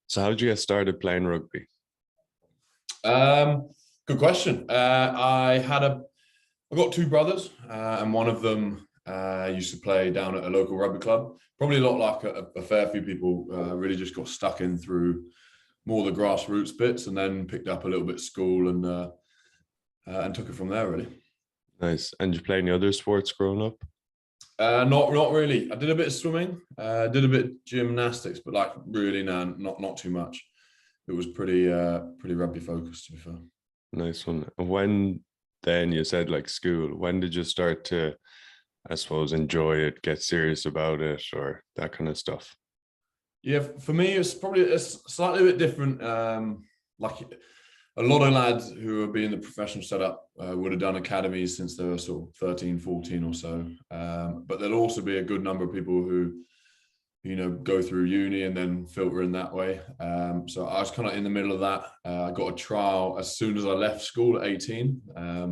So how did you get started playing rugby? Um, Good question. I got two brothers, and one of them used to play down at a local rugby club. Probably a lot like a fair few people, really just got stuck in through more the grassroots bits, and then picked up a little bit at school and took it from there. Really, Nice. And you play any other sports growing up? not really. I did a bit of swimming, did a bit of gymnastics, but like really, no, not too much. It was pretty rugby focused, to be fair. Nice one. And when then you said like school, when did you start to, I suppose, enjoy it, get serious about it, or that kind of stuff? Yeah, for me, it's slightly a bit different. Like a lot of lads who have been in the professional setup would have done academies since they were sort of 13, 14 or so. But there'll also be a good number of people who, go through uni and then filter in that way. So I was kind of in the middle of that. I got a trial as soon as I left school at 18.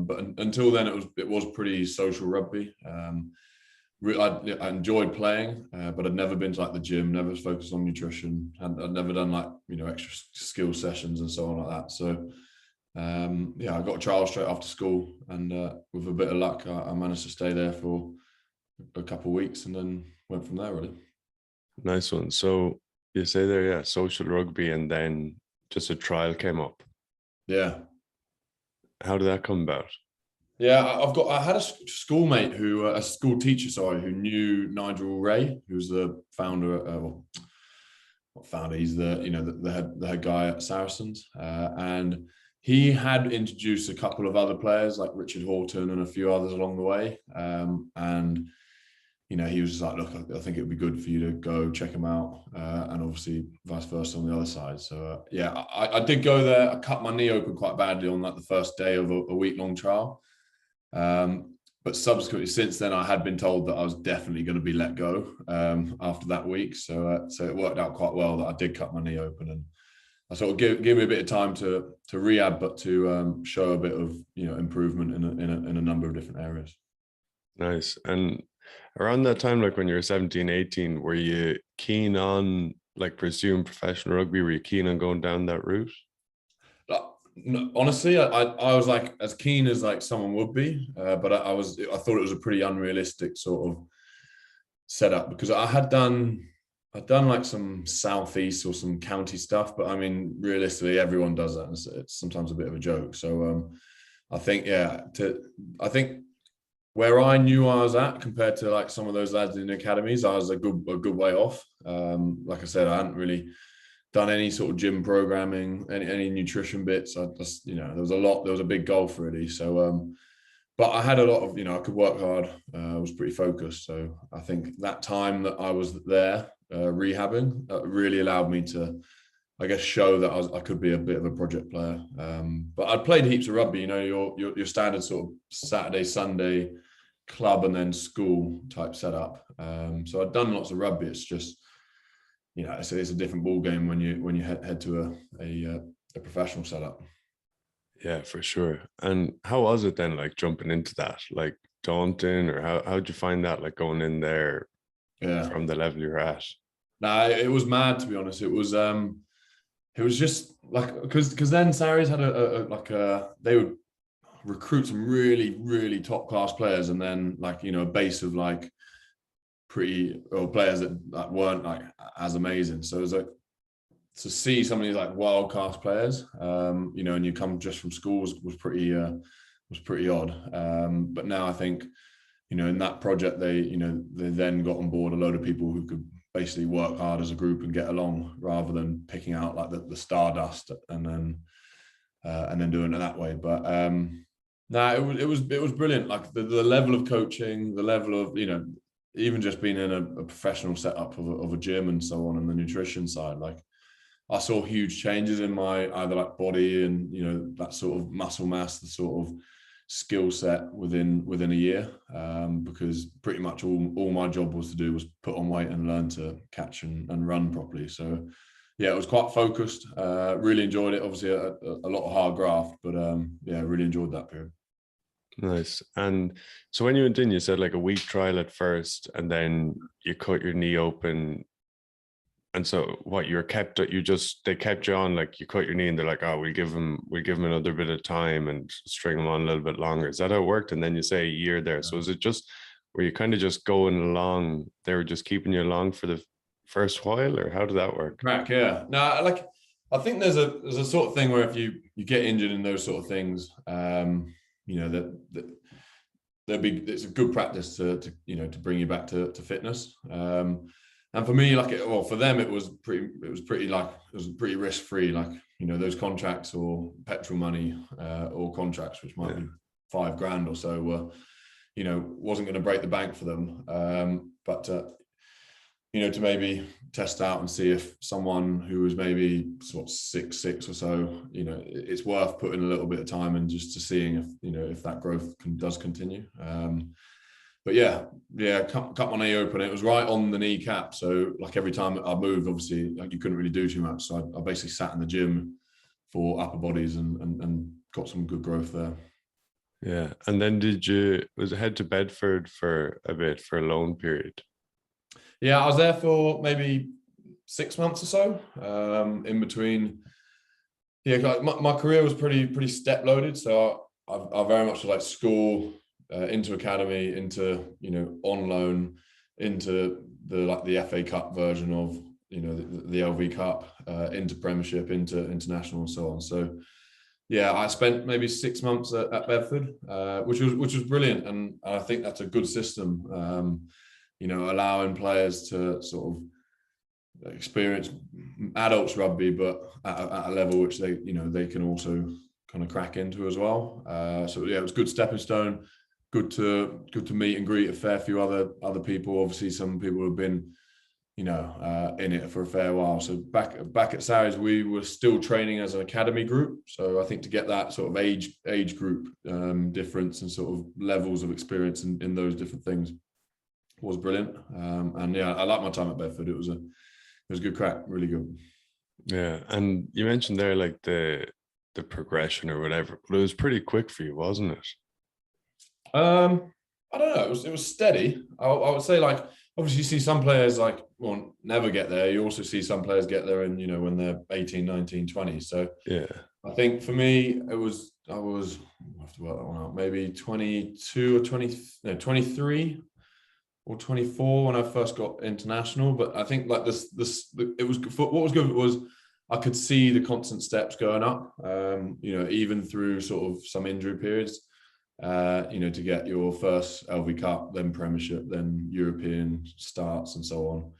But until then, it was pretty social rugby. I enjoyed playing, but I'd never been to like the gym, never focused on nutrition, and I'd never done like extra skill sessions and so on like that. So I got a trial straight after school, and with a bit of luck, I managed to stay there for a couple of weeks, and then went from there. Really Nice one. So you say there, yeah, social rugby, and then just a trial came up. yeah. How did that come about? Yeah, I had a schoolmate a school teacher, sorry, who knew Nigel Ray, who's the founder. Not founder. He's the head guy at Saracens, and he had introduced a couple of other players like Richard Horton and a few others along the way. And he was just like, look, I think it would be good for you to go check him out, and obviously vice versa on the other side. So I did go there. I cut my knee open quite badly on like the first day of a week-long trial. But subsequently, since then, I had been told that I was definitely going to be let go after that week. So it worked out quite well that I did cut my knee open, and I sort of give me a bit of time to rehab, but to show a bit of improvement in a number of different areas. Nice. And around that time, like when you were 17, 18, were you keen on like pursuing professional rugby? Were you keen on going down that route? No, honestly, I was like as keen as like someone would be, but I thought it was a pretty unrealistic sort of setup because I'd done like some southeast or some county stuff, but I mean realistically everyone does that, and it's sometimes a bit of a joke. So I think I think where I knew I was at compared to like some of those lads in the academies, I was a good way off. Like I said, I hadn't really done any sort of gym programming, any nutrition bits. I just, there was a big gulf really. So, but I had a lot of, I could work hard. I was pretty focused. So I think that time that I was there rehabbing really allowed me to, I guess, show that I could be a bit of a project player. But I'd played heaps of rugby, your standard sort of Saturday, Sunday club and then school type setup. So I'd done lots of rugby. It's just, it's a different ball game when you head to a professional setup. Yeah, for sure. And how was it then, like jumping into that, like daunting, or how'd you find that, like going in there Yeah. from the level you're at? Nah, it was mad, to be honest. It was just like because then Saris had they would recruit some really really top class players, and then like a base of like players that weren't like as amazing. So it was like to see some of these like wild class players, and you come just from schools was pretty odd. But now I think, in that project they then got on board a load of people who could basically work hard as a group and get along rather than picking out like the stardust and then doing it that way. But it was brilliant. Like the level of coaching, the level of even just being in a professional setup of a gym and so on, and the nutrition side, like I saw huge changes in my either like body and that sort of muscle mass, the sort of skill set within a year, because pretty much all my job was to do was put on weight and learn to catch and run properly. So yeah, it was quite focused. Really enjoyed it. Obviously a lot of hard graft, but really enjoyed that period. Nice. And so when you went in, you said like a week trial at first, and then you cut your knee open, And so what you're kept, they kept you on, like you cut your knee and they're like, oh, we'll give him another bit of time and string him on a little bit longer. Is that how it worked? And then you say a year there. So is it just, were you kind of just going along? They were just keeping you along for the first while, or how did that work? Crack, yeah. No, like I think there's a sort of thing where if you get injured in those sort of things, you know, that it's a good practice to you know, to bring you back to fitness. And for me, like, well, for them, it was pretty risk free. Like, you know, those contracts or petrol money or contracts, which might be $5,000 or so, were, you know, wasn't going to break the bank for them. But you know, to maybe test out and see if someone who was maybe sort of 6'6" or so, you know, it's worth putting a little bit of time and just to seeing if, you know, if that growth does continue. But yeah, cut my knee open. It was right on the kneecap. So like every time I moved, obviously, like you couldn't really do too much. So I basically sat in the gym for upper bodies and got some good growth there. Yeah. And then was it head to Bedford for a bit, for a loan period? Yeah, I was there for maybe 6 months or so. In between, yeah, like my career was pretty step loaded. So I very much like school, into academy, into, you know, on loan, into the FA Cup version of, you know, the LV Cup, into Premiership, into international, and so on. So yeah, I spent maybe 6 months at Bedford, which was brilliant, and I think that's a good system. You know, allowing players to sort of experience adults rugby, but at a level which they, you know, they can also kind of crack into as well. So yeah, it was a good stepping stone. Good to meet and greet a fair few other people. Obviously, some people have been, you know, in it for a fair while. So back at SARACENS, we were still training as an academy group. So I think to get that sort of age group difference and sort of levels of experience in those different things was brilliant. And yeah, I like my time at Bedford. It was good crack, really good. Yeah. And you mentioned there like the progression or whatever, but it was pretty quick for you, wasn't it? I don't know. It was steady. I would say, like, obviously you see some players like, well, never get there. You also see some players get there and, you know, when they're 18, 19, 20. So yeah, I think for me, I was, I have to work that one out, maybe 22 or 20, no, 23 or 24 when I first got international. But I think like it was, what was good was I could see the constant steps going up, you know, even through sort of some injury periods. You know, to get your first LV Cup, then Premiership, then European starts, and so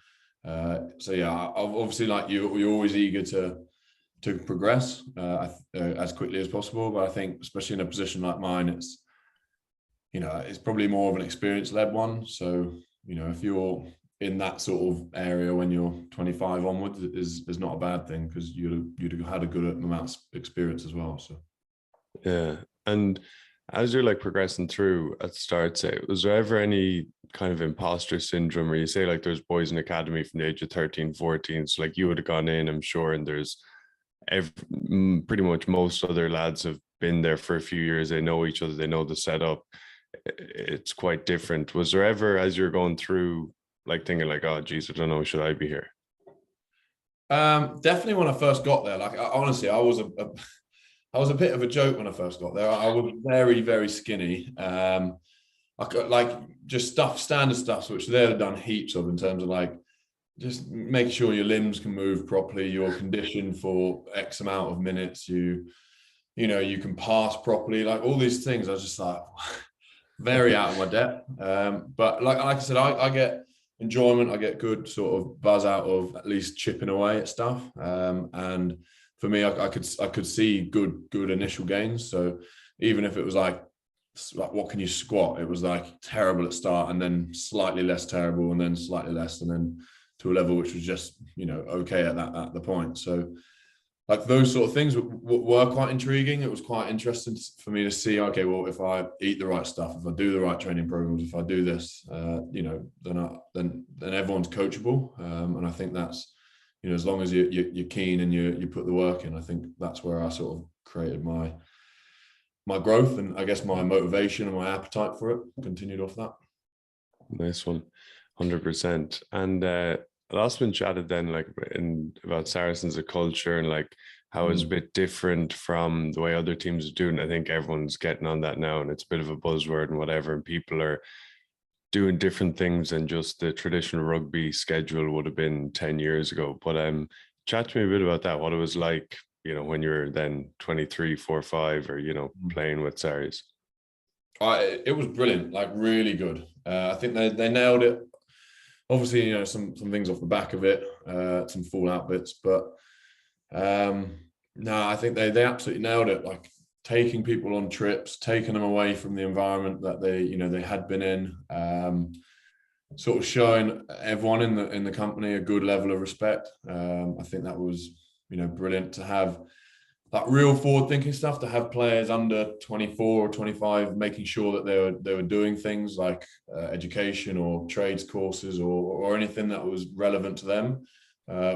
on. So yeah, obviously, like you're always eager to progress as quickly as possible. But I think, especially in a position like mine, it's, you know, it's probably more of an experience-led one. So, you know, if you're in that sort of area when you're 25 onwards, is not a bad thing, because you'd have had a good amount of experience as well. So yeah. And as you're like progressing through at the start, say, was there ever any kind of imposter syndrome, where you say like there's boys in academy from the age of 13, 14, so like you would have gone in, I'm sure, and there's pretty much most other lads have been there for a few years, they know each other, they know the setup, it's quite different. Was there ever, as you're going through, like thinking like, oh geez, I don't know, should I be here? definitely when I first got there, like honestly, I was a bit of a joke when I first got there. I was very, very skinny. I got like just standard stuff, which they'd have done heaps of, in terms of like just making sure your limbs can move properly, you're conditioned for X amount of minutes, you know, you can pass properly, like all these things. I was just like very out of my depth. But like I said, I get enjoyment, I get good sort of buzz out of at least chipping away at stuff. And for me, I could see good initial gains. So even if it was like what can you squat, it was like terrible at start, and then slightly less terrible, and then slightly less, and then to a level which was just, you know, okay at the point. So like those sort of things were quite intriguing. It was quite interesting for me to see, okay, well, if I eat the right stuff, if I do the right training programs, if I do this, you know, then everyone's coachable. And I think that's, you know, as long as you're keen and you put the work in, I think that's where I sort of created my growth, and I guess my motivation and my appetite for it continued off that. Nice one. 100%. And a lot's been chatted then, like in about Saracens, a culture, and like how it's a Mm. bit different from the way other teams are doing. I think everyone's getting on that now, and it's a bit of a buzzword and whatever. And people are doing different things than just the traditional rugby schedule would have been 10 years ago. But chat to me a bit about that, what it was like, when you were then 23, 4, 5, or, playing with Saris. It was brilliant, like really good. I think they nailed it. Obviously, some things off the back of it, some fallout bits, but no, I think they absolutely nailed it. Like taking people on trips, taking them away from the environment that they had been in, sort of showing everyone in the company a good level of respect. I think that was brilliant to have that real forward thinking stuff, to have players under 24 or 25 making sure that they were doing things like education or trades courses or anything that was relevant to them,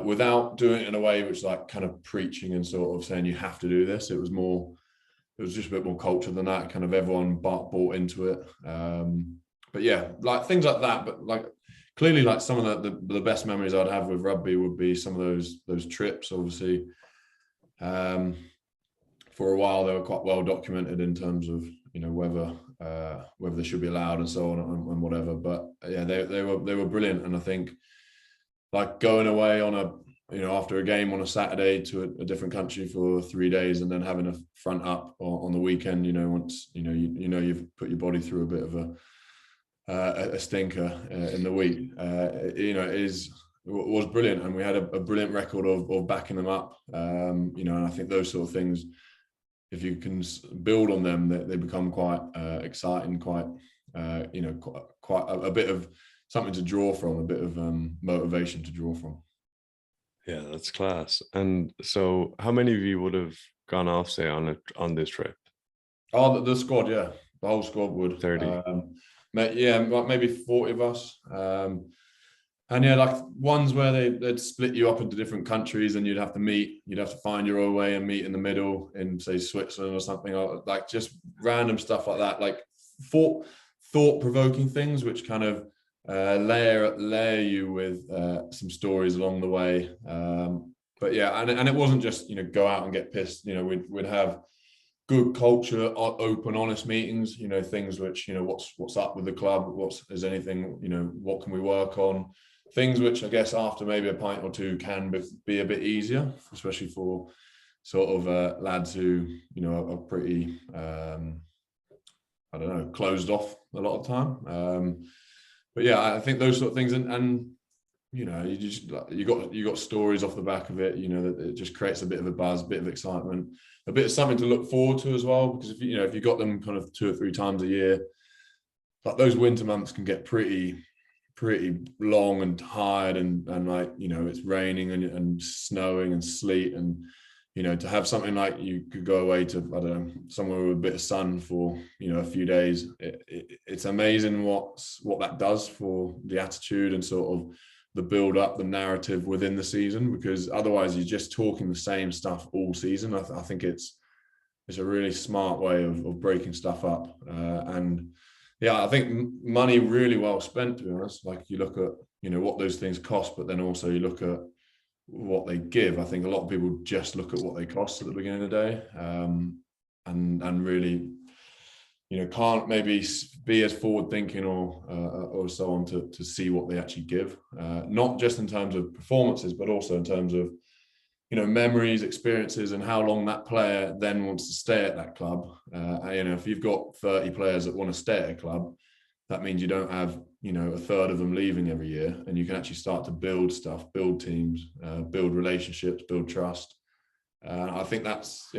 without doing it in a way which like kind of preaching and sort of saying you have to do this. It was just a bit more culture than that. Kind of everyone bought into it. But yeah, like things like that. But like clearly, like some of the best memories I'd have with rugby would be some of those trips. Obviously, for a while they were quite well documented in terms of whether they should be allowed and so on and whatever. But yeah, they were brilliant. And I think like going away on after a game on a Saturday to a different country for 3 days and then having a front up on the weekend, once you've put your body through a bit of a stinker in the week, was brilliant. And we had a brilliant record of backing them up, and I think those sort of things, if you can build on them, they become quite exciting, quite a bit of something to draw from, a bit of motivation to draw from. Yeah, that's class. And so how many of you would have gone off, say, on this trip? Oh, the squad, yeah. The whole squad would. 30. Maybe 40 of us. And yeah, like ones where they'd split you up into different countries and you'd have to meet, you'd have to find your own way and meet in the middle in, say, Switzerland or something, or like just random stuff like that, like thought-provoking things which kind of layer you with some stories along the way. But yeah, and it wasn't just go out and get pissed. We'd have good culture, open, honest meetings. Things which what's up with the club, is anything, what can we work on? Things which I guess after maybe a pint or two can be a bit easier, especially for sort of lads who are pretty I don't know, closed off a lot of time. But yeah, I think those sort of things, and you got stories off the back of it. That it just creates a bit of a buzz, a bit of excitement, a bit of something to look forward to as well. Because if you got them kind of 2 or 3 times a year, like those winter months can get pretty long and tired, and like it's raining and snowing and sleet, and to have something like you could go away to, I don't know, somewhere with a bit of sun for a few days. It's amazing what that does for the attitude and sort of the build up, the narrative within the season, because otherwise you're just talking the same stuff all season. I think it's a really smart way of breaking stuff up, and yeah, I think money really well spent, to be honest. Like you look at what those things cost, but then also you look at what they give. I think a lot of people just look at what they cost at the beginning of the day, and really can't maybe be as forward thinking or so on to see what they actually give, not just in terms of performances, but also in terms of memories, experiences, and how long that player then wants to stay at that club. If you've got 30 players that want to stay at a club, that means you don't have a third of them leaving every year, and you can actually start to build stuff, build teams, build relationships, build trust. I think that's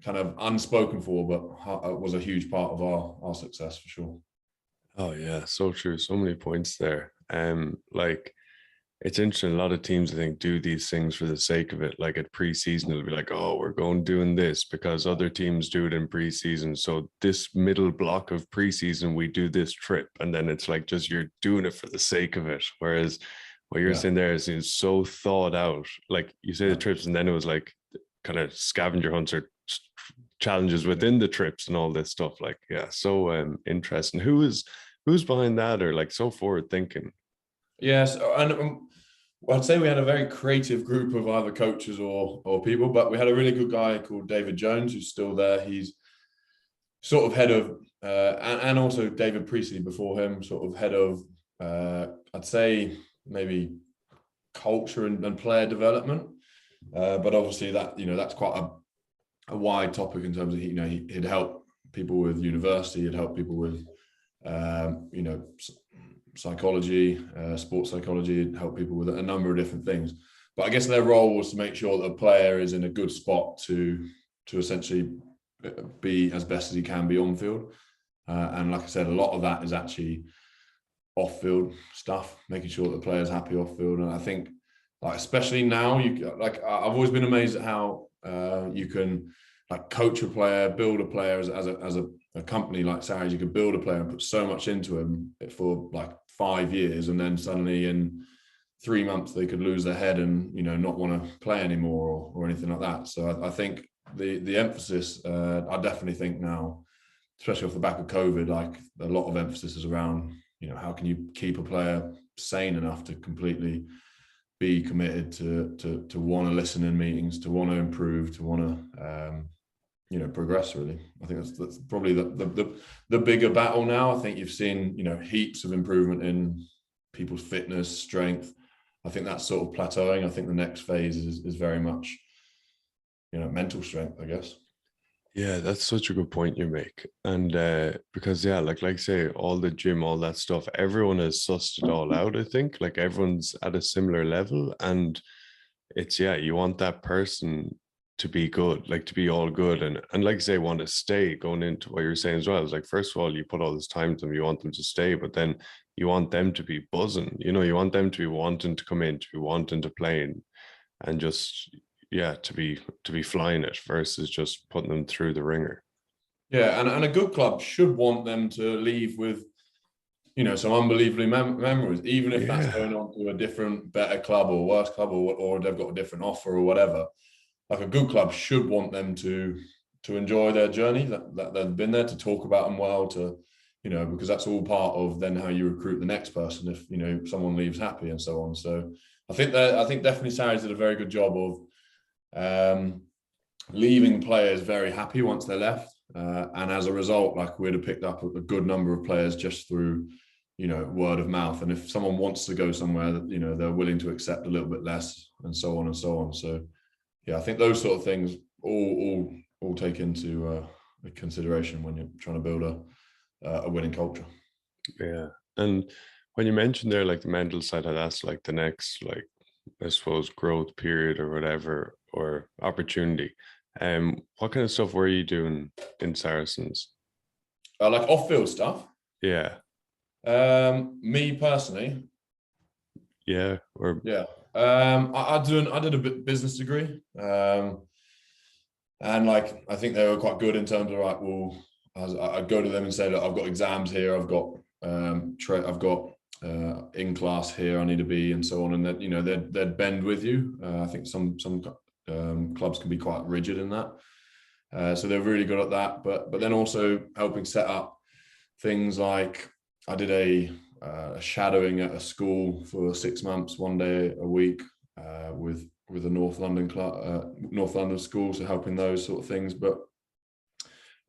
kind of unspoken for, but was a huge part of our success for sure. Oh yeah, so true. So many points there. Like it's interesting. A lot of teams, I think, do these things for the sake of it. Like at preseason, it'll be like, oh, we're going doing this because other teams do it in preseason. So this middle block of preseason, we do this trip. And then it's like just you're doing it for the sake of it. Whereas what you're saying there is so thought out. Like you say the trips, and then it was like kind of scavenger hunts or challenges within the trips and all this stuff. Like, yeah, so interesting. Who's behind that, or like so forward thinking? Yes, and well, I'd say we had a very creative group of either coaches or people, but we had a really good guy called David Jones who's still there. He's sort of head of, and also David Priestley before him, sort of head of, I'd say maybe culture and player development. But obviously that, that's quite a wide topic in terms of, he'd help people with university, he'd help people with, psychology, sports psychology, he'd help people with a number of different things. But I guess their role was to make sure that the player is in a good spot to essentially be as best as he can be on field. And like I said, a lot of that is actually off field stuff, making sure that the player's happy off field. And I think, like, especially now, I've always been amazed at how you can like coach a player, build a player as a company like SARACENS. You can build a player and put so much into him for like 5 years, and then suddenly in 3 months they could lose their head and not want to play anymore or anything like that. So I think the emphasis, I definitely think now, especially off the back of COVID, like a lot of emphasis is around how can you keep a player sane enough to completely be committed to want to listen in meetings, to want to improve, to want to progress. Really, I think that's probably the bigger battle now. I think you've seen heaps of improvement in people's fitness, strength. I think that's sort of plateauing. I think the next phase is very much mental strength, I guess. Yeah, that's such a good point you make. And because like say all the gym, all that stuff, everyone has sussed it all out, I think. Like everyone's at a similar level. And it's you want that person to be good, like to be all good. And like say, want to stay going into what you're saying as well. It's like, first of all, you put all this time to them, you want them to stay, but then you want them to be buzzing, you want them to be wanting to come in, to be wanting to play and just to be flying it versus just putting them through the ringer. Yeah, and a good club should want them to leave with some unbelievably memories, even if that's going on to a different, better club or worse club, or they've got a different offer or whatever. Like a good club should want them to enjoy their journey, that they've been there, to talk about them well, to because that's all part of then how you recruit the next person if someone leaves happy and so on. So I think definitely SARACENS did a very good job of leaving players very happy once they left, and as a result, like, we'd have picked up a good number of players just through word of mouth. And if someone wants to go somewhere, that they're willing to accept a little bit less, and so on and so on. So I think those sort of things all take into consideration when you're trying to build a winning culture. Yeah. And when you mentioned there, like the mental side, how that's like the next, like, I suppose, growth period or whatever, or opportunity. What kind of stuff were you doing in SARACENS? Like off-field stuff? Yeah. Me personally? Yeah. Or yeah. I did a business degree. And like, I think they were quite good in terms of, like, well, I'd go to them and say, look, I've got exams here, I've got in class here I need to be, and so on, and that they'd bend with you. I think some clubs can be quite rigid in that, so they're really good at that. But then also helping set up things like, I did a shadowing at a school for 6 months, 1 day a week, with a North London club, North London school, so helping those sort of things. But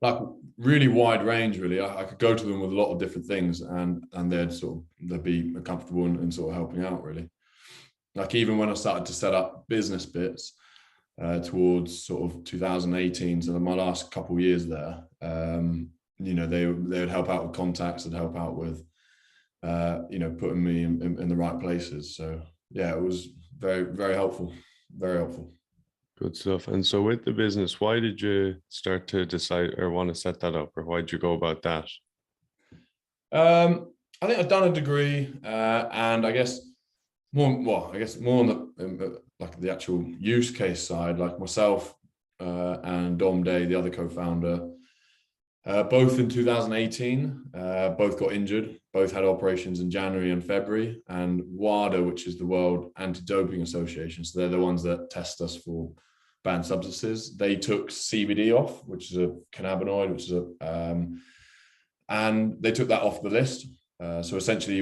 like, really wide range, really. I could go to them with a lot of different things, and they'd be comfortable in sort of helping out, really. Like, even when I started to set up business bits towards sort of 2018, so my last couple of years there, they would help out with contacts, and help out with putting me in the right places. So it was very, very helpful. Very helpful. good stuff. And so with the business, why did you start to decide or want to set that up, or why did you go about that? I think I've done a degree, and I guess more on the like the actual use case side, like myself and Dom Day, the other co-founder, both in 2018, both got injured, both had operations in January and February. And WADA, which is the World Anti-Doping Association, so they're the ones that test us for banned substances, they took CBD off, which is a cannabinoid, which is and they took that off the list. So essentially,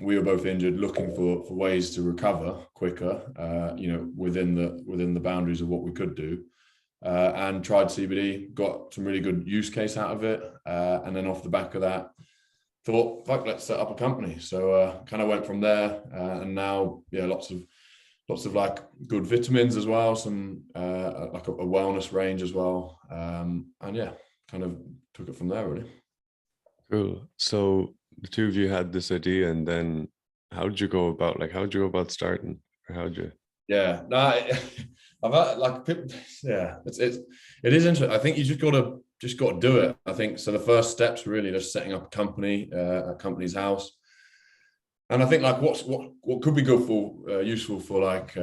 we were both injured, looking for ways to recover quicker, within the boundaries of what we could do. And tried CBD, got some really good use case out of it. And then off the back of that, thought, fuck, let's set up a company. So kind of went from there. And now, lots of like good vitamins as well, some like a wellness range as well. And kind of took it from there, really. Cool. So the two of you had this idea, and then how did you go about starting, or how did you? Yeah, no, I've had, like, yeah, it is interesting. I think you just got to do it. I think so. The first steps really just setting up a company, a company's house, and I think like what could be good for useful for like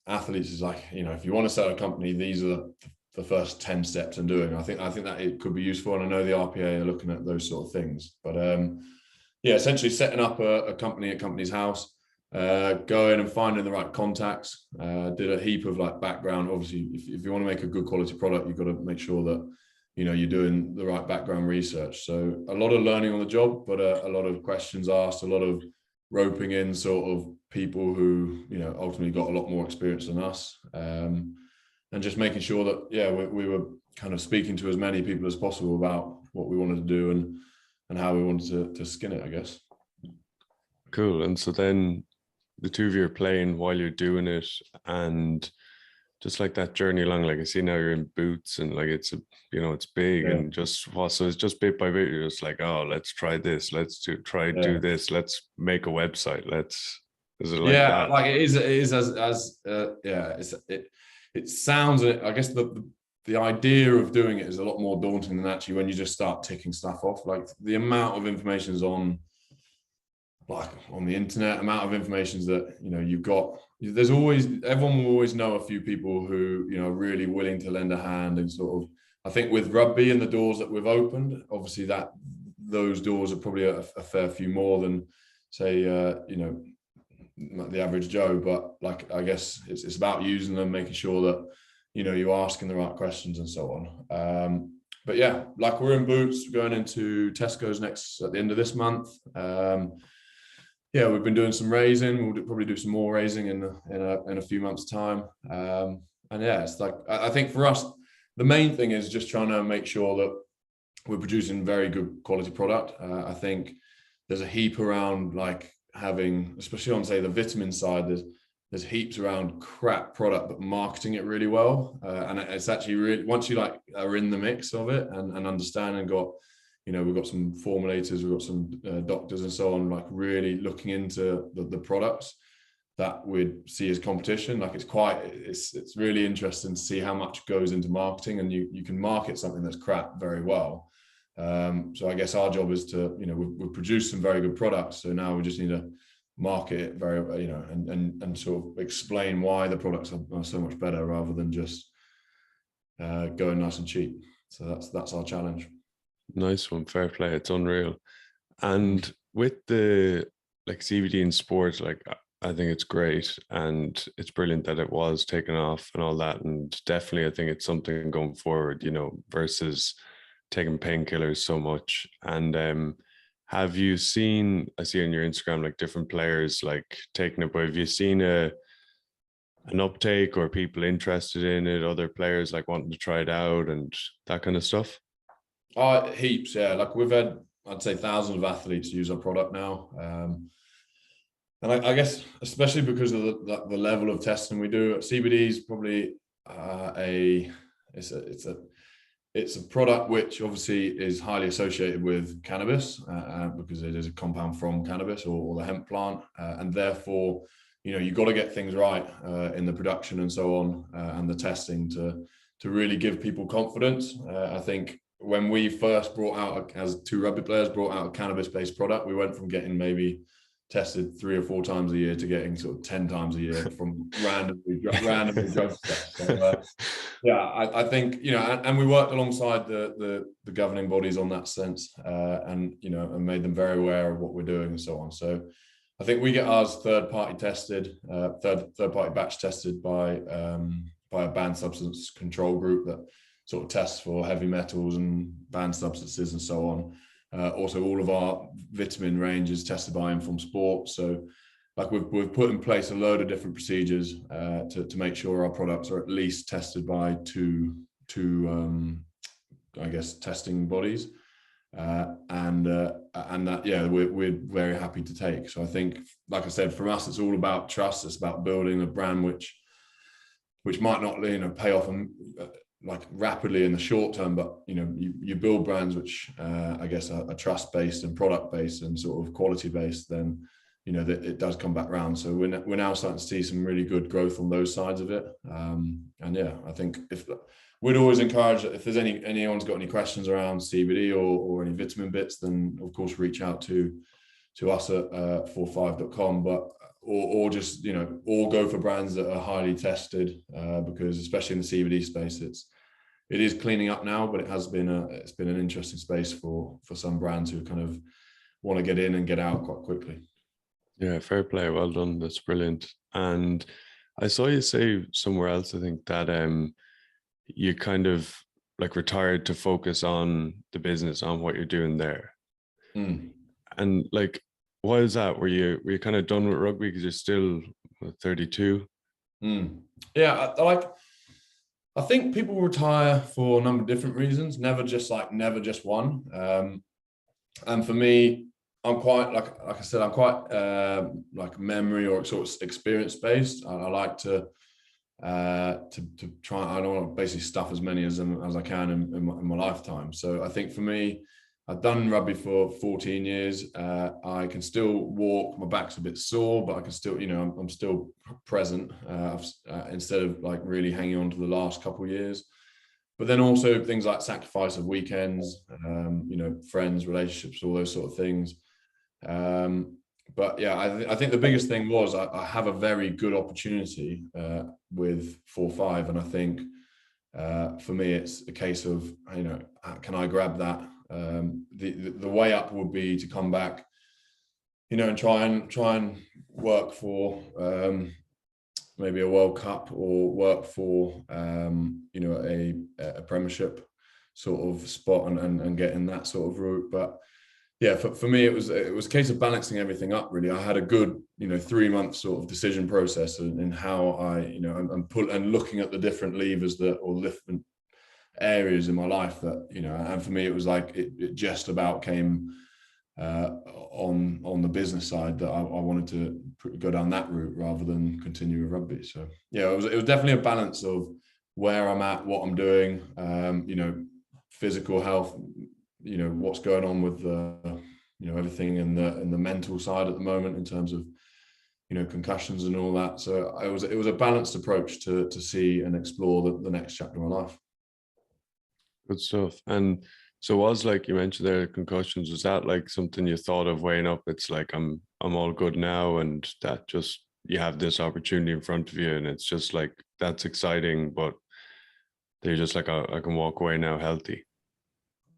athletes is like, if you want to set a company, these are the first 10 steps in doing. I think that it could be useful, and I know the RPA are looking at those sort of things. But essentially setting up a company at company's house. Going and finding the right contacts. Did a heap of like background. Obviously, if you want to make a good quality product, you've got to make sure that you're doing the right background research. So a lot of learning on the job, but a lot of questions asked, a lot of roping in sort of people who ultimately got a lot more experience than us, and just making sure that we were kind of speaking to as many people as possible about what we wanted to do and how we wanted to skin it, I guess. Cool. And so then the two of you are playing while you're doing it, and just like that journey along, like I see now you're in boots, and like it's big, and so it's just bit by bit, you're just like, oh, let's try this, let's do this, let's make a website, is it like that? Like it is it sounds, I guess the idea of doing it is a lot more daunting than actually when you just start ticking stuff off. Like the amount of information is on the internet, amount of information that you've got. Everyone will always know a few people who are really willing to lend a hand, and sort of, I think with rugby and the doors that we've opened, obviously that those doors are probably a fair few more than say the average Joe. But like, I guess it's about using them, making sure that you're asking the right questions and so on. But yeah, like we're in boots, going into Tesco's at the end of this month. We've been doing some raising. We'll probably do some more raising in a few months' time. It's like, I think for us, the main thing is just trying to make sure that we're producing very good quality product. I think there's a heap around like having, especially on say the vitamin side, there's heaps around crap product, but marketing it really well. And it's actually really, once you like are in the mix of it and understand and got, we've got some formulators, we've got some doctors and so on, like really looking into the products that we'd see as competition. Like it's really interesting to see how much goes into marketing, and you can market something that's crap very well. So I guess our job is to, we've produced some very good products. So now we just need to market it very, and sort of explain why the products are so much better rather than just going nice and cheap. So that's our challenge. Nice one, fair play. It's unreal. And with the like CBD in sports, like I think it's great, and it's brilliant that it was taken off and all that. And definitely, I think it's something going forward, versus taking painkillers so much. And have you seen? I see on your Instagram like different players like taking it, but have you seen an uptake or people interested in it? Other players like wanting to try it out and that kind of stuff. Heaps, yeah. Like we've had, I'd say, thousands of athletes use our product now, and I guess especially because of the level of testing we do. CBD is probably it's a product which obviously is highly associated with cannabis because it is a compound from cannabis or the hemp plant, and therefore you've got to get things right in the production and so on, and the testing to really give people confidence. I think when we first brought out, as two rugby players brought out a cannabis-based product, we went from getting maybe tested 3 or 4 times a year to getting sort of 10 times a year from randomly drug stuff. So I think and we worked alongside the governing bodies on that sense, and made them very aware of what we're doing and so on. So I think we get ours third-party tested, third-party batch tested by a banned substance control group that sort of tests for heavy metals and banned substances and so on. Also, all of our vitamin range is tested by Informed Sport. So, like we've put in place a load of different procedures to make sure our products are at least tested by two I guess testing bodies, and that we're very happy to take. So I think, like I said, for us, it's all about trust. It's about building a brand which might not pay off like rapidly in the short term, but you build brands which I guess are trust based and product based and sort of quality based, then that it does come back round. So we're now starting to see some really good growth on those sides of it. And yeah, I think if we'd always encourage, if there's anyone's got any questions around CBD or any vitamin bits, then of course reach out to us at 45.com, but or just or go for brands that are highly tested, because especially in the CBD space, it is cleaning up now, but it's been an interesting space for some brands who kind of want to get in and get out quite quickly. Yeah, fair play. Well done. That's brilliant. And I saw you say somewhere else, I think, that you kind of like retired to focus on the business, on what you're doing there. And like, why is that? Were you kind of done with rugby because you're still 32? Yeah, I think people retire for a number of different reasons, never just one. And for me, I'm quite like I said, I'm quite like memory or sort of experience based. I like to try. I don't want to basically stuff as many as I can in my lifetime. So I think for me, I've done rugby for 14 years. I can still walk. My back's a bit sore, but I can still, I'm still present instead of like really hanging on to the last couple of years. But then also things like sacrifice of weekends, friends, relationships, all those sort of things. But yeah, I think the biggest thing was I have a very good opportunity with 4-5, and I think for me it's a case of can I grab that? The way up would be to come back, and try and work for maybe a World Cup or work for a Premiership sort of spot and get in that sort of route. But yeah, for me, it was a case of balancing everything up. Really, I had a good 3-month sort of decision process in how I and looking at the different levers or different areas in my life that and for me it was like it just about came on the business side that I wanted to go down that route rather than continue with rugby. So yeah, it was definitely a balance of where I'm at, what I'm doing, physical health, what's going on with everything in the mental side at the moment in terms of concussions and all that. So it was a balanced approach to see and explore the next chapter of my life. Good stuff. And so was, like you mentioned there, concussions, was that like something you thought of weighing up? It's like I'm all good now, and that just you have this opportunity in front of you, and it's just like that's exciting, but they're just like I can walk away now healthy.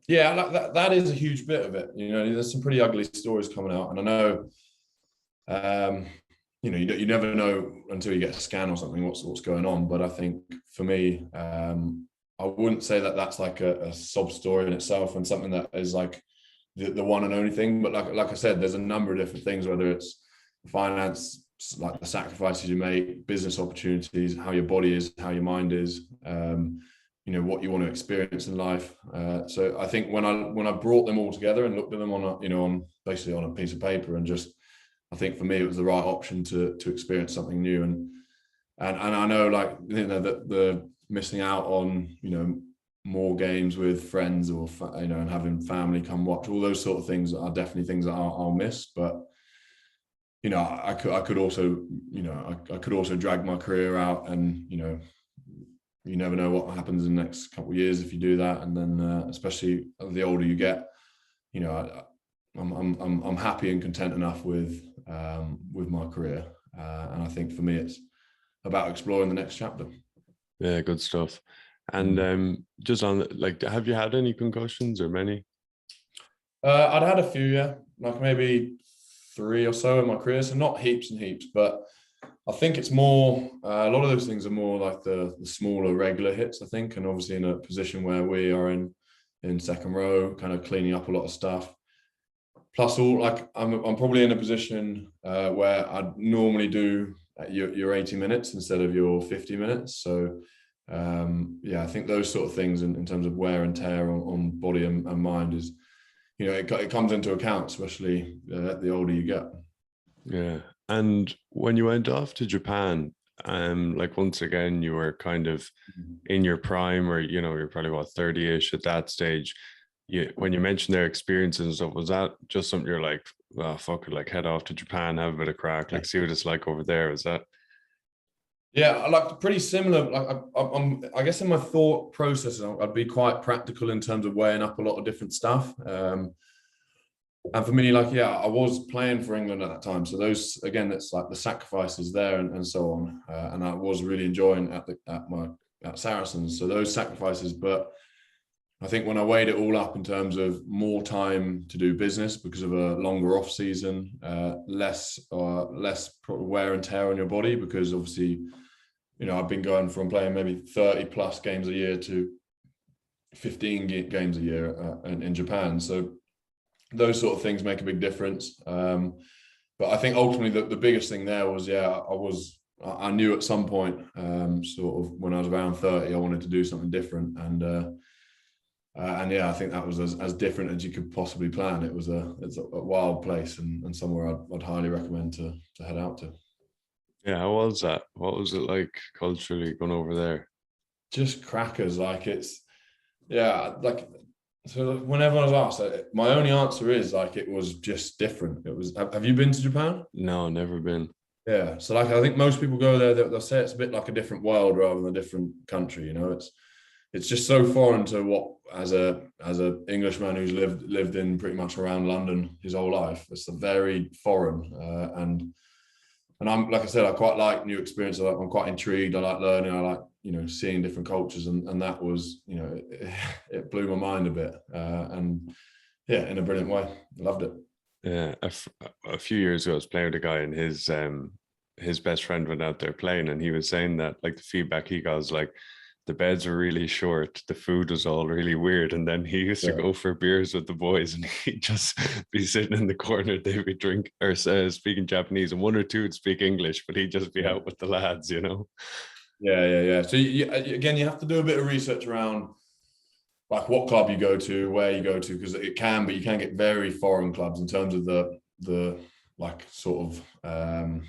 Yeah, that is a huge bit of it. There's some pretty ugly stories coming out, and I know you never know until you get a scan or something what's going on. But I think for me, I wouldn't say that that's like a sob story in itself and something that is like the one and only thing. But like I said, there's a number of different things, whether it's finance, like the sacrifices you make, business opportunities, how your body is, how your mind is, what you want to experience in life. So I think when I brought them all together and looked at them on basically on a piece of paper, and just I think for me it was the right option to experience something new. And I know that the missing out on more games with friends or and having family come watch, all those sort of things are definitely things that I'll miss. But I could also drag my career out, and you never know what happens in the next couple of years if you do that. And then especially the older you get, I'm happy and content enough with my career, and I think for me it's about exploring the next chapter. Yeah, good stuff. And just on, like, have you had any concussions or many? I'd had a few, yeah, like maybe 3 or so in my career. So not heaps and heaps, but I think it's more, a lot of those things are more like the smaller regular hits, I think. And obviously in a position where we are in second row, kind of cleaning up a lot of stuff. plus all like I'm probably in a position where I'd normally do your 80 minutes instead of your 50 minutes. So I think those sort of things in terms of wear and tear on body and mind is, it comes into account, especially the older you get. Yeah. And when you went off to Japan, like once again, you were kind of in your prime, or you're probably what, 30-ish at that stage. When you mentioned their experiences and stuff, was that just something you're like, well, fuck it, like head off to Japan, have a bit of crack, like see what it's like over there? Is that? Yeah, like pretty similar. Like I guess in my thought process, I'd be quite practical in terms of weighing up a lot of different stuff. And for me, like, I was playing for England at that time. So those, again, it's like the sacrifices there and so on. And I was really enjoying at Saracens. So those sacrifices, but I think when I weighed it all up in terms of more time to do business because of a longer off season, less wear and tear on your body, because obviously, I've been going from playing maybe 30 plus games a year to 15 games a year in Japan. So those sort of things make a big difference. But I think ultimately the biggest thing there was, I knew at some point, sort of when I was around 30, I wanted to do something different. And I think that was as different as you could possibly plan. It's a wild place and somewhere I'd highly recommend to head out to. Yeah, how was that? What was it like culturally going over there? Just crackers. Like so whenever I was asked, my only answer is like it was just different. It was. Have you been to Japan? No, never been. Yeah. So like I think most people go there, they'll say it's a bit like a different world rather than a different country. It's just so foreign to what, as a Englishman who's lived in pretty much around London his whole life. It's very foreign, and I'm, like I said, I quite like new experiences. I'm quite intrigued. I like learning. I like seeing different cultures, and that was it blew my mind a bit, and in a brilliant way. Loved it. Yeah, a few years ago, I was playing with a guy, and his best friend went out there playing, and he was saying that like the feedback he got was like the beds were really short, the food was all really weird, and then he used to go for beers with the boys, and he'd just be sitting in the corner. They'd be drinking or speaking Japanese, and one or two would speak English, but he'd just be out with the lads, Yeah. So again, you have to do a bit of research around like what club you go to, where you go to, because you can get very foreign clubs in terms of the like sort of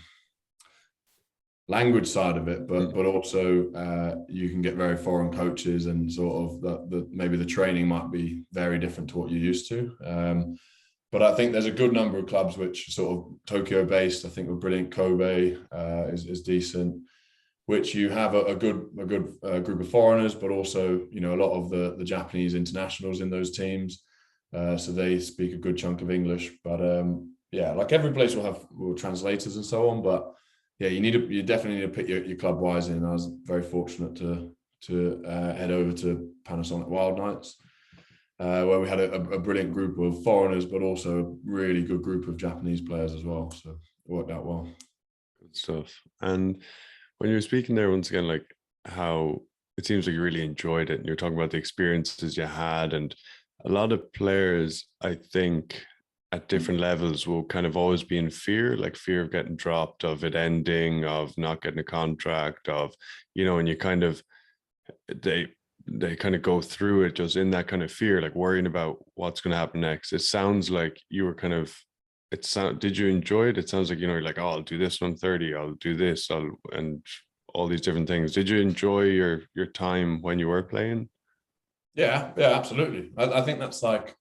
language side of it, but also you can get very foreign coaches, and sort of maybe the training might be very different to what you're used to. But I think there's a good number of clubs which are sort of Tokyo based. I think we're brilliant. Kobe is decent, which you have a good group of foreigners, but also a lot of the Japanese internationals in those teams. So they speak a good chunk of English. But like every place will have translators and so on. But yeah, you definitely need to put your club wise in. I was very fortunate to head over to Panasonic Wild Knights, where we had a brilliant group of foreigners, but also a really good group of Japanese players as well. So it worked out well. Good stuff. And when you were speaking there, once again, like how it seems like you really enjoyed it, and you're talking about the experiences you had, and a lot of players, I think, at different levels will kind of always be in fear, like fear of getting dropped, of it ending, of not getting a contract, of, and you kind of, they kind of go through it just in that kind of fear, like worrying about what's going to happen next. It sounds like you were kind of, did you enjoy it? It sounds like, you're like, oh, I'll do this 130, I'll do this, and all these different things. Did you enjoy your time when you were playing? Yeah, absolutely. I think that's like,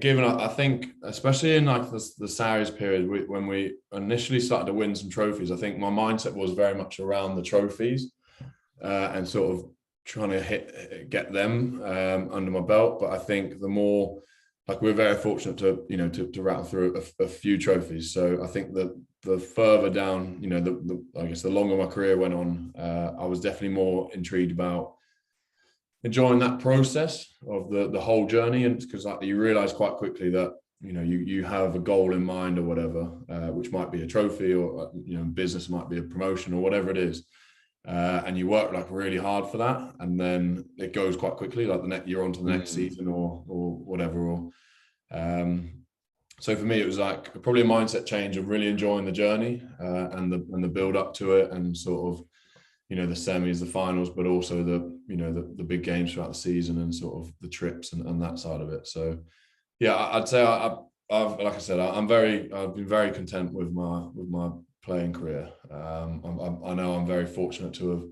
given, I think, especially in like the Sarries period, when we initially started to win some trophies, I think my mindset was very much around the trophies and sort of trying to get them under my belt. But I think the more, like, we're very fortunate to rattle through a few trophies. So I think that the further down, I guess the longer my career went on, I was definitely more intrigued about enjoying that process of the whole journey. And because like you realize quite quickly that you have a goal in mind or whatever, which might be a trophy, or business might be a promotion or whatever it is, and you work like really hard for that, and then it goes quite quickly, like you're on to the next season or whatever, So for me, it was like probably a mindset change of really enjoying the journey and the build up to it, and sort of, the semis, the finals, but also the big games throughout the season, and sort of the trips and that side of it. So yeah, I'd say I've like I said, I've been very content with my playing career. I know I'm very fortunate to have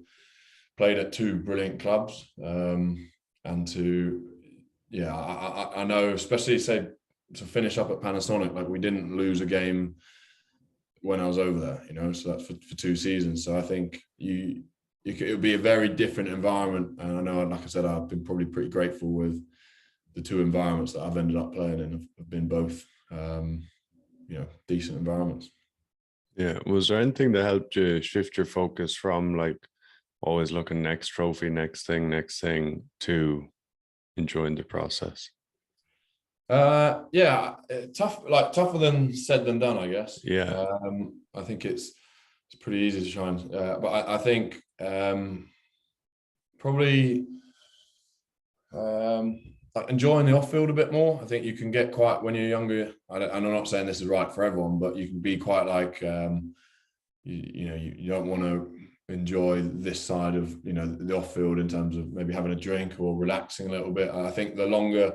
played at two brilliant clubs, and I know, especially say to finish up at Panasonic, like we didn't lose a game when I was over there, so that's for 2 seasons. So I think it would be a very different environment, and I know, like I said, I've been probably pretty grateful with the 2 environments that I've ended up playing in. Have been both, decent environments. Yeah. Was there anything that helped you shift your focus from like always looking next trophy, next thing, to enjoying the process? Tougher than said than done, I guess. Yeah. I think it's pretty easy to try and, but I think probably like enjoying the off field a bit more. I think you can get quite, when you're younger, I'm not saying this is right for everyone, but you can be quite like, you don't want to enjoy this side of, the off field in terms of maybe having a drink or relaxing a little bit. I think the longer,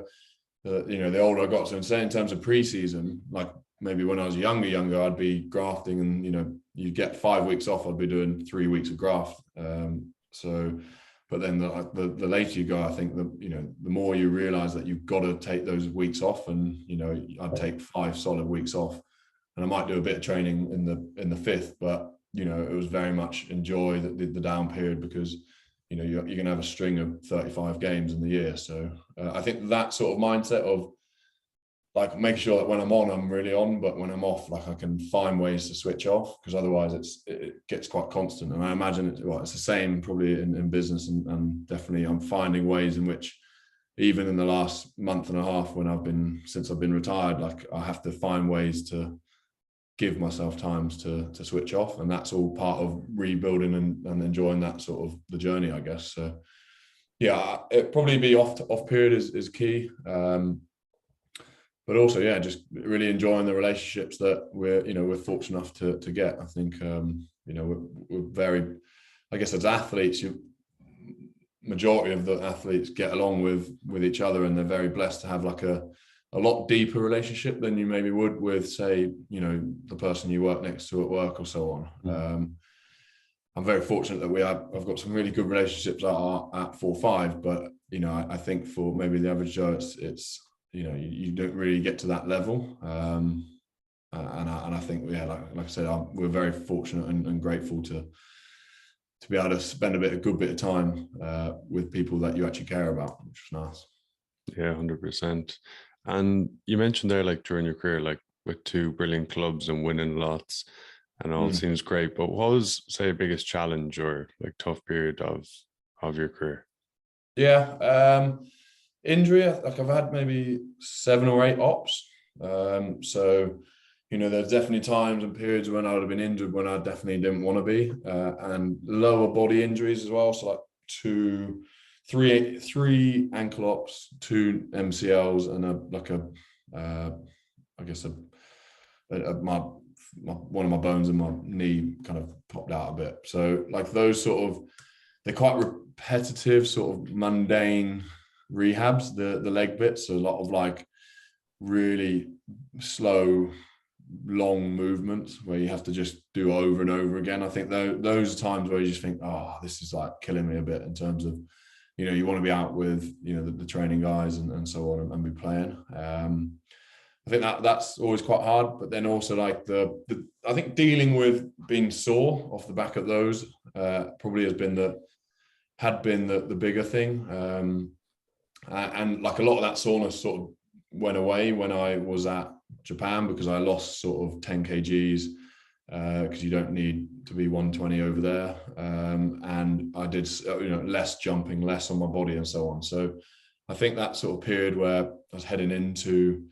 the older I got, so in terms of pre-season, like maybe when I was younger, I'd be grafting, and you get 5 weeks off, I'd be doing 3 weeks of graft. But then the later you go, I think the more you realize that you've got to take those weeks off, and I'd take 5 solid weeks off, and I might do a bit of training in the 5th, but it was very much enjoy the down period, because you're going to have a string of 35 games in the year. So I think that sort of mindset of like making sure that when I'm on, I'm really on, but when I'm off, like I can find ways to switch off, because otherwise it gets quite constant. And I imagine it's the same probably in business, and definitely I'm finding ways in which, even in the last month and a half since I've been retired, like I have to find ways to give myself times to switch off, and that's all part of rebuilding and enjoying that sort of the journey, I guess. So yeah, it probably be off period is key, but also just really enjoying the relationships that we're fortunate enough to get. I think we're very, I guess as athletes, majority of the athletes get along with each other, and they're very blessed to have like a lot deeper relationship than you maybe would with, say, the person you work next to at work or so on. I'm very fortunate that I've got some really good relationships at 4-5, but I think for maybe the average Joe, it's you don't really get to that level. And I think like I said, we're very fortunate and grateful to be able to spend a good bit of time with people that you actually care about, which is nice. Yeah, 100%. And you mentioned there, like during your career, like with 2 brilliant clubs and winning lots, and all seems great. But what was, say, biggest challenge or like tough period of your career? Yeah, injury. Like I've had maybe 7 or 8 ops. So there's definitely times and periods when I would have been injured when I definitely didn't want to be, and lower body injuries as well. So like 3 ankle ops, 2 MCLs, and one of my bones in my knee kind of popped out a bit. So like those sort of, they're quite repetitive, sort of mundane rehabs, the leg bits. So a lot of like really slow, long movements where you have to just do over and over again. I think those are times where you just think, oh, this is like killing me a bit, in terms of, you want to be out with, the training guys and so on, and be playing. I think that's always quite hard, but then also like I think dealing with being sore off the back of those probably had been the bigger thing. And like a lot of that soreness sort of went away when I was at Japan, because I lost sort of 10 kgs, because you don't need to be 120 over there. And I did, less jumping, less on my body and so on. So I think that sort of period where I was heading into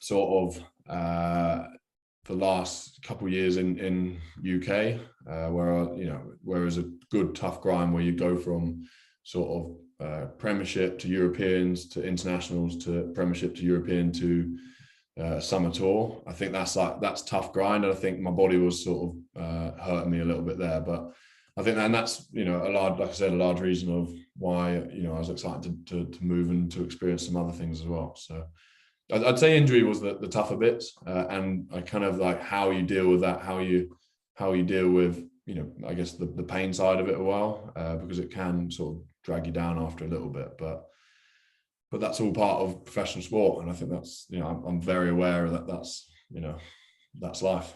sort of the last couple of years in UK, where there's a good tough grind where you go from sort of Premiership to Europeans to internationals to Premiership to European to summer tour. I think that's tough grind, and I think my body was sort of hurting me a little bit there. But I think that's a large reason of why I was excited to move and to experience some other things as well. So I'd say injury was the tougher bits, and I kind of like how you deal with that, how you deal with I guess the pain side of it as well, because it can sort of drag you down after a little bit, but that's all part of professional sport, and I think that's I'm very aware of that. That's life.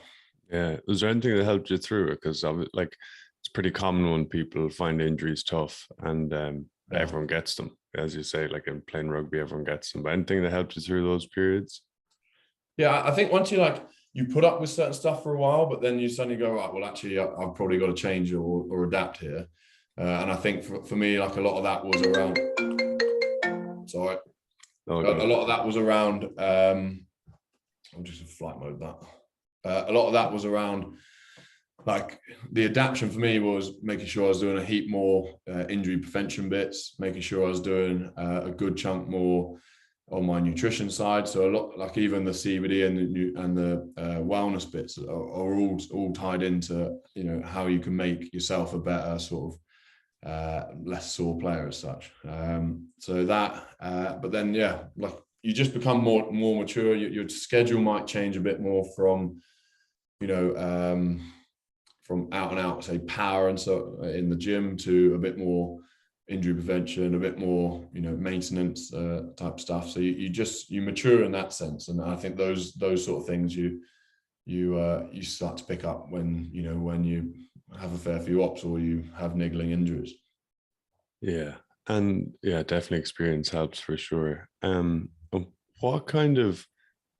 Yeah. Was there anything that helped you through it? Because like it's pretty common when people find injuries tough, and everyone gets them, as you say, like in playing rugby, everyone gets them. But anything that helped you through those periods? Yeah, I think once you put up with certain stuff for a while, but then you suddenly go, right, well, actually, I've probably got to change or adapt here. And I think for me, like a lot of that was around. Sorry, a lot of that was around. I'm just in flight mode. A lot of that was around. Like the adaptation for me was making sure I was doing a heap more injury prevention bits, making sure I was doing a good chunk more on my nutrition side. So a lot, like even the CBD and the wellness bits are all tied into how you can make yourself a better sort of less sore player as such. So that, but then like you just become more mature. Your schedule might change a bit more from from out and out, say power and so in the gym to a bit more injury prevention, a bit more maintenance type stuff. So you mature in that sense, and I think those sort of things you start to pick up when you have a fair few ops or you have niggling injuries. Yeah, and definitely experience helps for sure. What kind of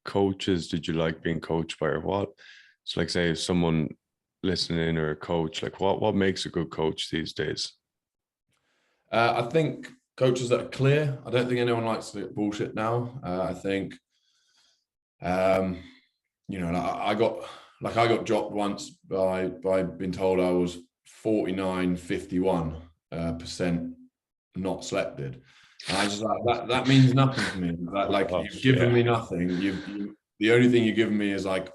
coaches did you like being coached by, or what? So like say if someone listening or a coach, like what makes a good coach these days? I think coaches that are clear. I don't think anyone likes to bullshit now. I think, I got dropped once by being told I was 49.51% not selected. And I just like that means nothing to me. You've given me nothing. The only thing you've given me is like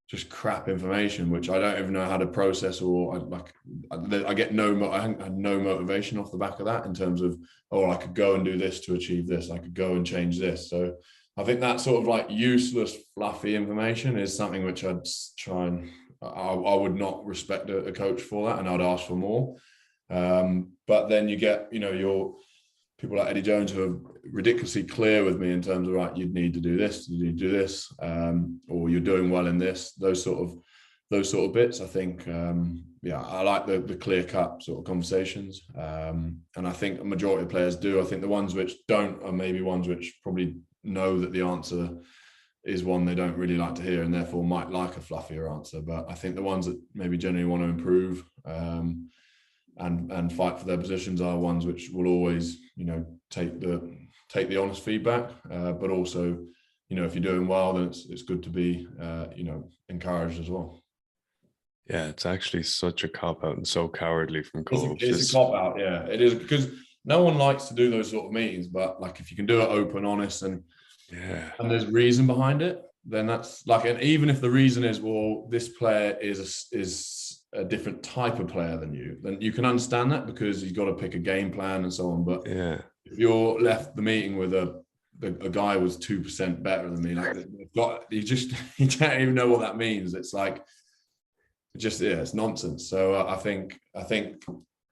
just crap information, which I don't even know how to process, or I had no motivation off the back of that in terms of, I could go and do this to achieve this. I could go and change this. So I think that sort of like useless, fluffy information is something which I'd try and I would not respect a coach for that, and I'd ask for more. But then you get, your people like Eddie Jones who are ridiculously clear with me in terms of, right, you'd need to do this, you need to do this, or you're doing well in this, those sort of bits. I think, I like the clear cut sort of conversations. And I think a majority of players do. I think the ones which don't are maybe ones which probably know that the answer is one they don't really like to hear and therefore might like a fluffier answer. But I think the ones that maybe generally want to improve, and fight for their positions are ones which will always, take the honest feedback, but also, if you're doing well, then it's good to be, encouraged as well. Yeah, it's actually such a cop out and so cowardly from coaches. It's a cop out, yeah, it is, because no one likes to do those sort of meetings. But like, if you can do it open, honest, and there's reason behind it, then that's like, and even if the reason is, well, this player is a different type of player than you, then you can understand that because you've got to pick a game plan and so on. But if you're left the meeting with a guy was 2% better than me, like you don't even know what that means. It's like, it's nonsense. So I think I'd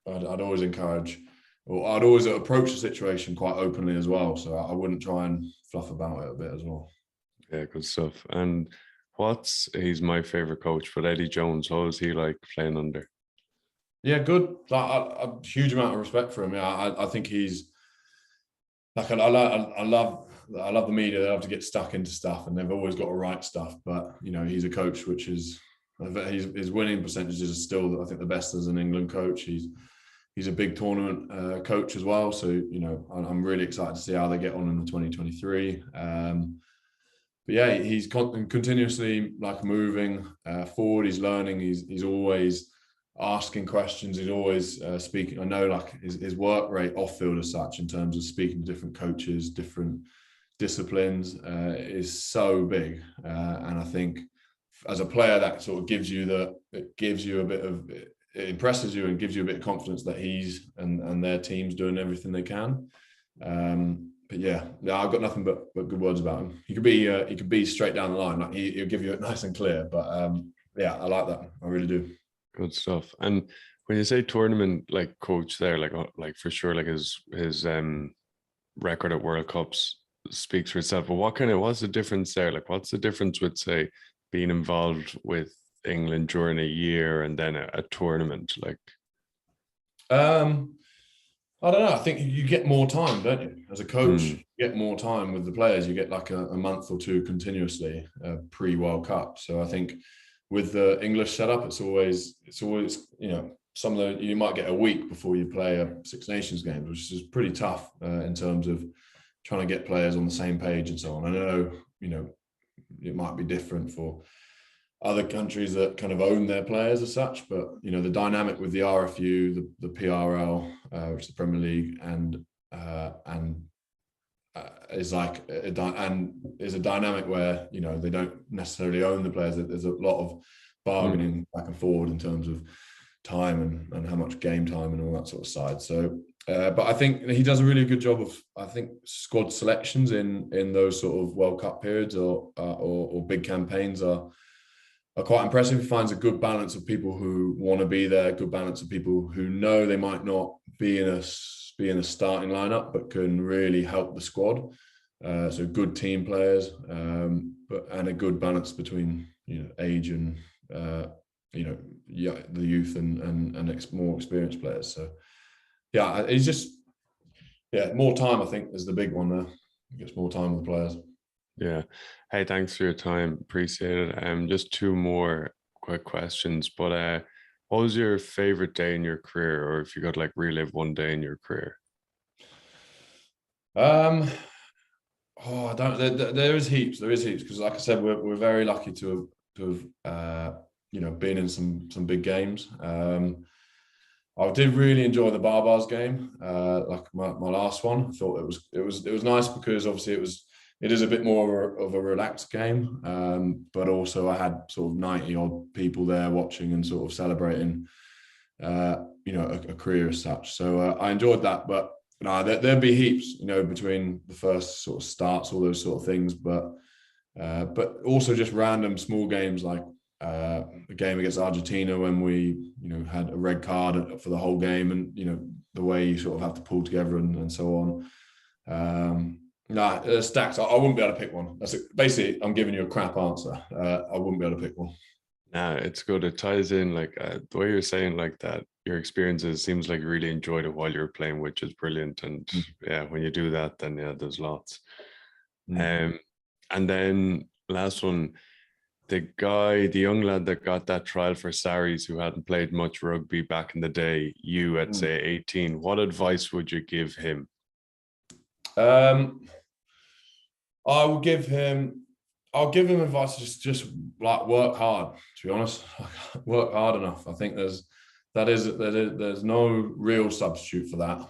always encourage, or I'd always approach the situation quite openly as well. So I wouldn't try and fluff about it a bit as well. Yeah, good stuff. And he's my favorite coach, but Eddie Jones, how is he like playing under? Yeah, good. Like, a huge amount of respect for him. Yeah, I think he's like, I love the media. They love to get stuck into stuff, and they've always got to write stuff. But he's a coach which is, his winning percentages are still, I think, the best as an England coach. He's a big tournament coach as well. So I'm really excited to see how they get on in the 2023. But yeah, he's continuously like moving forward. He's learning. He's always asking questions. He's always speaking. I know like his work rate off field as such in terms of speaking to different coaches, different disciplines is so big. And I think as a player, that sort of gives you a bit of, it impresses you and gives you a bit of confidence that he's and their team's doing everything they can. But yeah, I've got nothing but good words about him. He could be straight down the line. Like he'll give you it nice and clear. But yeah, I like that. I really do. Good stuff. And when you say tournament like coach there, like for sure, like his record at World Cups speaks for itself. But what's the difference there? Like what's the difference with, say, being involved with England during a year and then a tournament? Like I don't know. I think you get more time, don't you? As a coach, you get more time with the players. You get like a month or two continuously pre-World Cup. So I think with the English setup, it's always some of you might get a week before you play a Six Nations game, which is pretty tough in terms of trying to get players on the same page and so on. I know it might be different for other countries that kind of own their players as such, but the dynamic with the RFU, the PRL, which is the Premier League, and is like is a dynamic where they don't necessarily own the players. There's a lot of bargaining back and forward in terms of time and how much game time and all that sort of side. So, but I think he does a really good job of squad selections in those sort of World Cup periods or big campaigns are quite impressive. He finds a good balance of people who want to be there, good balance of people who know they might not be in a starting lineup, but can really help the squad. So good team players, but a good balance between age and the youth and more experienced players. So yeah, it's just more time. I think is the big one there. He gets more time with the players. Yeah. Hey, thanks for your time. Appreciate it. Just two more quick questions. But what was your favorite day in your career, or if you could like relive one day in your career? I don't. There is heaps. There is heaps because, like I said, we're very lucky to have been in some big games. I did really enjoy the Barbars game, like my last one. I thought it was nice because obviously it is a bit more of a relaxed game, but also I had sort of 90 odd people there watching and sort of celebrating, a career as such. So I enjoyed that, but no, there'd be heaps, between the first sort of starts, all those sort of things, but also just random small games like a game against Argentina when we, had a red card for the whole game, and the way you sort of have to pull together and so on. Stacks. I wouldn't be able to pick one. Basically, I'm giving you a crap answer. I wouldn't be able to pick one. Nah, it's good. It ties in like the way you're saying like that. Your experiences seems like you really enjoyed it while you were playing, which is brilliant. And yeah, when you do that, then yeah, there's lots. And then last one, the young lad that got that trial for Saris who hadn't played much rugby back in the day, you at say 18, what advice would you give him? I'll give him advice. Just like work hard. To be honest, work hard enough. I think there's no real substitute for that.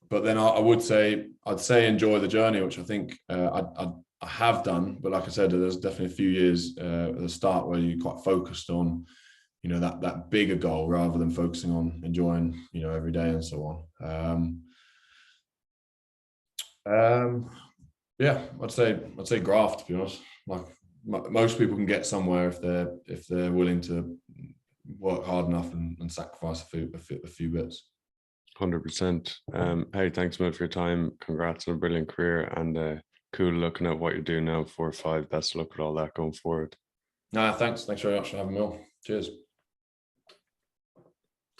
But then I'd say enjoy the journey, which I think I have done. But like I said, there's definitely a few years at the start where you're quite focused on, that bigger goal rather than focusing on enjoying, every day and so on. Yeah, I'd say graft, to be honest. Like most people can get somewhere if they're willing to work hard enough and sacrifice a few bits. 100%. Hey, thanks so much for your time. Congrats on a brilliant career, and cool looking at what you're doing now, 4 or 5. Best of luck with all that going forward. Thanks very much for having me on. Cheers.